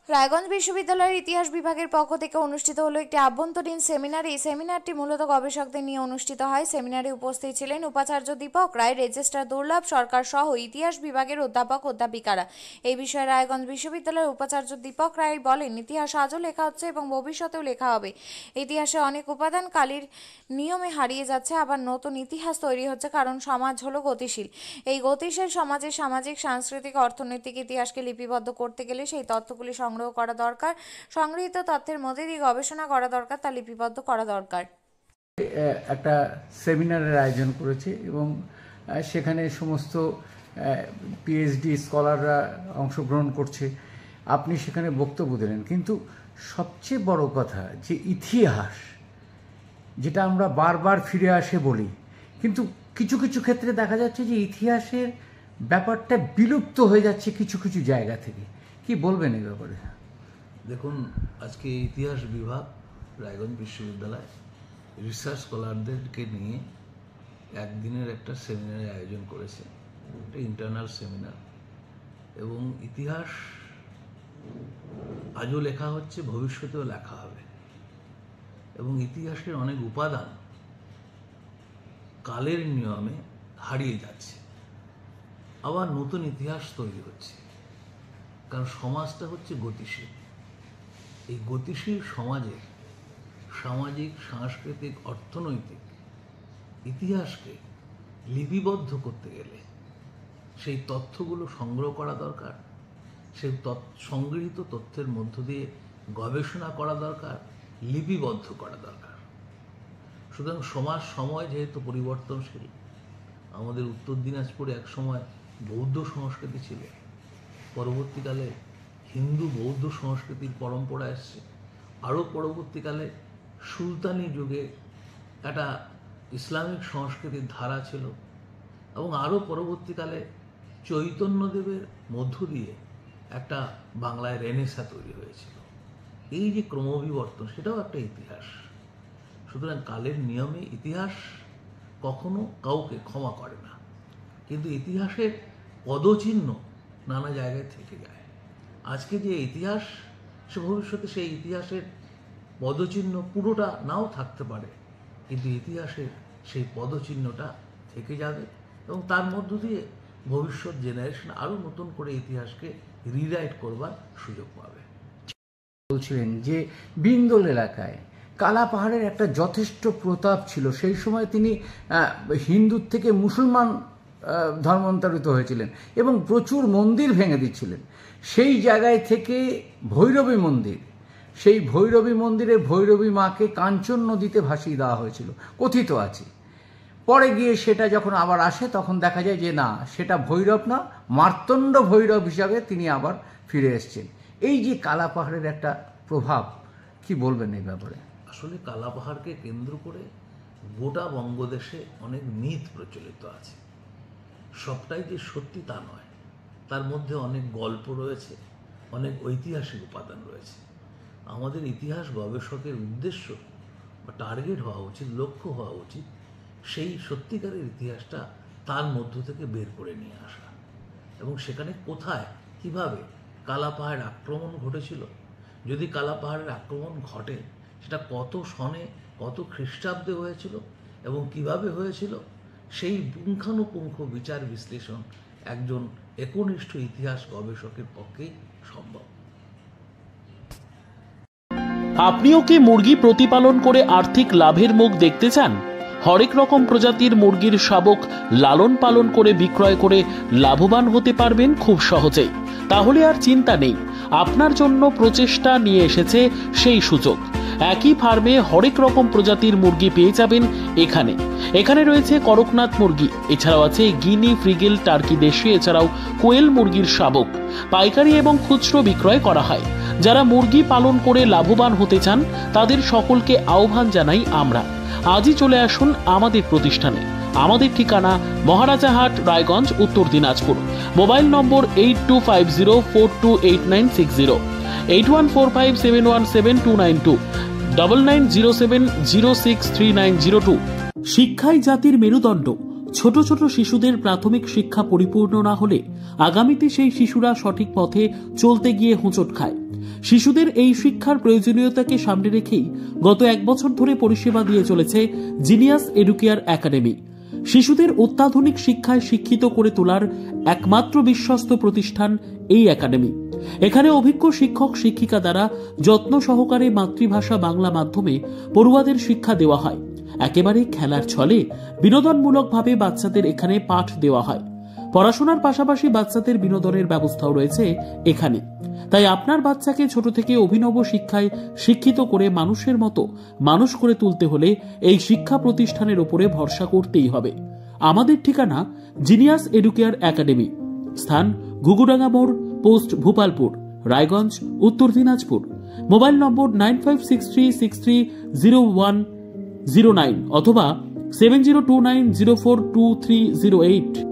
রায়গঞ্জ বিশ্ববিদ্যালয়ের ইতিহাস বিভাগের পক্ষ থেকে অনুষ্ঠিত হলো একটি আভ্যন্তরীণ সেমিনার। এই সেমিনারটি মূলত গবেষকদের নিয়ে অনুষ্ঠিত হয়। সেমিনারে উপস্থিত ছিলেন উপাচার্য দীপক রায়, রেজিস্ট্রার দুর্লভ সরকার সহ ইতিহাস বিভাগের অধ্যাপক অধ্যাপিকারা। এই বিষয়ে রায়গঞ্জ বিশ্ববিদ্যালয়ের উপাচার্য দীপক রায় বলেন, ইতিহাস আজও লেখা হচ্ছে এবং ভবিষ্যতেও লেখা হবে। ইতিহাসে অনেক উপাদান কালের নিয়মে হারিয়ে যাচ্ছে, আবার নতুন ইতিহাস তৈরি হচ্ছে, কারণ সমাজ হলো গতিশীল। এই গতিশীল সমাজে সামাজিক, সাংস্কৃতিক, অর্থনৈতিক ইতিহাসকে লিপিবদ্ধ করতে গেলে সেই তথ্যগুলি সংগ্রহ করা দরকার। সংগৃহীত তথ্যের মধ্যে দিয়ে গবেষণা করা দরকার, তা লিপিবদ্ধ করা দরকার। একটা সেমিনারের আয়োজন করেছে এবং সেখানে সমস্ত পিএইচডি স্কলাররা অংশগ্রহণ করছে। আপনি সেখানে বক্তব্য দিলেন, কিন্তু সবচেয়ে বড় কথা যে ইতিহাস, যেটা আমরা বারবার ফিরে আসে বলি, কিন্তু কিছু কিছু ক্ষেত্রে দেখা যাচ্ছে যে ইতিহাসের ব্যাপারটা বিলুপ্ত হয়ে যাচ্ছে কিছু কিছু জায়গা থেকে। কি বলবেন এই ব্যাপারে? দেখুন, আজকে ইতিহাস বিভাগ রায়গঞ্জ বিশ্ববিদ্যালয় রিসার্চ স্কলারদেরকে নিয়ে একদিনের একটা সেমিনারের আয়োজন করেছে। একটা ইন্টারনাল সেমিনার। এবং ইতিহাস আজও লেখা হচ্ছে, ভবিষ্যতেও লেখা হবে। এবং ইতিহাসের অনেক উপাদান কালের নিয়মে হারিয়ে যাচ্ছে, আবার নতুন ইতিহাস তৈরি হচ্ছে। কারণ সমাজটা হচ্ছে গতিশীল। এই গতিশীল সমাজের সামাজিক, সাংস্কৃতিক, অর্থনৈতিক ইতিহাসকে লিপিবদ্ধ করতে গেলে সেই তথ্যগুলো সংগ্রহ করা দরকার। সেই সংগৃহীত তথ্যের মধ্য দিয়ে গবেষণা করা দরকার, লিপিবদ্ধ করা দরকার। সুতরাং সময় যেহেতু পরিবর্তনশীল, আমাদের উত্তর দিনাজপুরে এক সময় বৌদ্ধ সংস্কৃতি ছিল, পরবর্তীকালে হিন্দু বৌদ্ধ সংস্কৃতির পরম্পরা এসছে, আরও পরবর্তীকালে সুলতানি যুগে একটা ইসলামিক সংস্কৃতির ধারা ছিল, এবং আরও পরবর্তীকালে চৈতন্যদেবের মধ্য দিয়ে একটা বাংলায় রেনেসাঁ তৈরি হয়েছিল। এই যে ক্রমবিবর্তন, সেটাও একটা ইতিহাস। সুতরাং কালের নিয়মে ইতিহাস কখনো কাউকে ক্ষমা করে না, কিন্তু ইতিহাসের পদচিহ্ন নানা জায়গায় থেকে যায়। আজকে যে ইতিহাস, সে ভবিষ্যতে সেই ইতিহাসের পদচিহ্ন পুরোটা নাও থাকতে পারে, কিন্তু ইতিহাসের সেই পদচিহ্নটা থেকে যাবে, এবং তার মধ্য দিয়ে ভবিষ্যৎ জেনারেশন আরও নতুন করে ইতিহাসকে রিরাইট করবার সুযোগ পাবে। বলছিলেন যে বিন্দল এলাকায় কালা পাহাড়ের একটা যথেষ্ট প্রতাপ ছিল। সেই সময় তিনি হিন্দুর থেকে মুসলমান ধর্মান্তরিত হয়েছিলেন এবং প্রচুর মন্দির ভেঙে দিচ্ছিলেন। সেই জায়গায় থেকে ভৈরবী মন্দির, সেই ভৈরবী মন্দিরের ভৈরবী মাকে কাঞ্চন নদীতে ভাসিয়ে দেওয়া হয়েছিল, কথিত আছে। পরে গিয়ে সেটা যখন আবার আসে, তখন দেখা যায় যে না, সেটা ভৈরব না, মার্তণ্ড ভৈরব হিসাবে তিনি আবার ফিরে এসছেন। এই যে কালা পাহাড়ের একটা প্রভাব, কি বলবেন এই ব্যাপারে? আসলে কালা পাহাড়কে কেন্দ্র করে গোটা বঙ্গদেশে অনেক মিথ প্রচলিত আছে। সবটাই যে সত্যি তা নয়, তার মধ্যে অনেক গল্প রয়েছে, অনেক ঐতিহাসিক উপাদান রয়েছে। আমাদের ইতিহাস গবেষকের উদ্দেশ্য বা টার্গেট হওয়া উচিত, লক্ষ্য হওয়া উচিত সেই সত্যিকারের ইতিহাসটা তার মধ্য থেকে বের করে নিয়ে আসা, এবং সেখানে কোথায় কিভাবে কালা পাহাড় আক্রমণ ঘটেছিল, যদি কালা পাহাড়ের আক্রমণ ঘটে সেটা কত সনে, কত খ্রিস্টাব্দে হয়েছিল এবং কিভাবে হয়েছিল, সেই পুঙ্খানুপুঙ্খ বিচার বিশ্লেষণ একজন একনিষ্ঠ ইতিহাস গবেষকের পক্ষেই সম্ভব। আপনিও কি মুরগি প্রতিপালন করে আর্থিক লাভের মুখ দেখতে চান? হরেক রকম প্রজাতির মুরগির শাবক লালন পালন করে বিক্রয় করে লাভবান হতে পারবেন খুব সহজেই। তাহলে আর চিন্তা নেই, আপনার জন্য প্রচেষ্টা নিয়ে এসেছে সেই সুযোগ। একই ফার্মে হরেক রকম প্রজাতির মুরগি পেয়ে যাবেন এখানে রয়েছে করকনাথ মুরগি, এছাড়াও আছে গিনি, ফ্রিগেল, টার্কি দেশি, এছাড়াও কোয়েল মুরগির শাবক। পাইকারি এবং খুচরো বিক্রয় করা হয়। যারা মুরগি পালন করে লাভবান হতে চান, তাদের সকলকে আহ্বান জানাই আমরা। আজই চলে আসুন আমাদের প্রতিষ্ঠানে। আমাদের ঠিকানা মহারাজাহাট, রায়গঞ্জ, উত্তর দিনাজপুর। মোবাইল নম্বর 8250428960, 8145717292, 9907063902। শিক্ষাই জাতির মেরুদণ্ড, ছোট ছোট শিশুদের প্রাথমিক শিক্ষা পরিপূর্ণ না হলে আগামীতে সেই শিশুরা সঠিক পথে চলতে গিয়ে হোঁচট খায়। শিশুদের এই শিক্ষার প্রয়োজনীয়তাকে সামনে রেখেই গত 1 বছর ধরে পরিষেবা দিয়ে চলেছে জিনিয়াস এডুকেয়ার একাডেমি। শিশুদের অত্যাধুনিক শিক্ষায় শিক্ষিত করে তোলার একমাত্র বিশ্বস্ত প্রতিষ্ঠান এই একাডেমি। এখানে অভিজ্ঞ শিক্ষক শিক্ষিকা দ্বারা যত্ন সহকারে মাতৃভাষা বাংলা মাধ্যমে পড়ুয়াদের শিক্ষা দেওয়া হয়। একেবারে খেলার ছলে বিনোদনমূলকভাবে বাচ্চাদের এখানে পাঠ দেওয়া হয়। পড়াশোনার পাশাপাশি বাচ্চাদের বিনোদনের ব্যবস্থাও রয়েছে এখানে। তাই আপনার বাচ্চাকে ছোট থেকে অভিনব শিক্ষায় শিক্ষিত করে মানুষের মতো মানুষ করে তুলতে হলে এই শিক্ষা প্রতিষ্ঠানের উপরে ভরসা করতেই হবে। আমাদের ঠিকানা জিনিয়াস এডুকেয়ার একাডেমি, স্থান ঘুঘুডাঙ্গা মোড়, পোস্ট ভূপালপুর, রায়গঞ্জ, উত্তর দিনাজপুর। মোবাইল নম্বর 9563630109 অথবা 7029042308।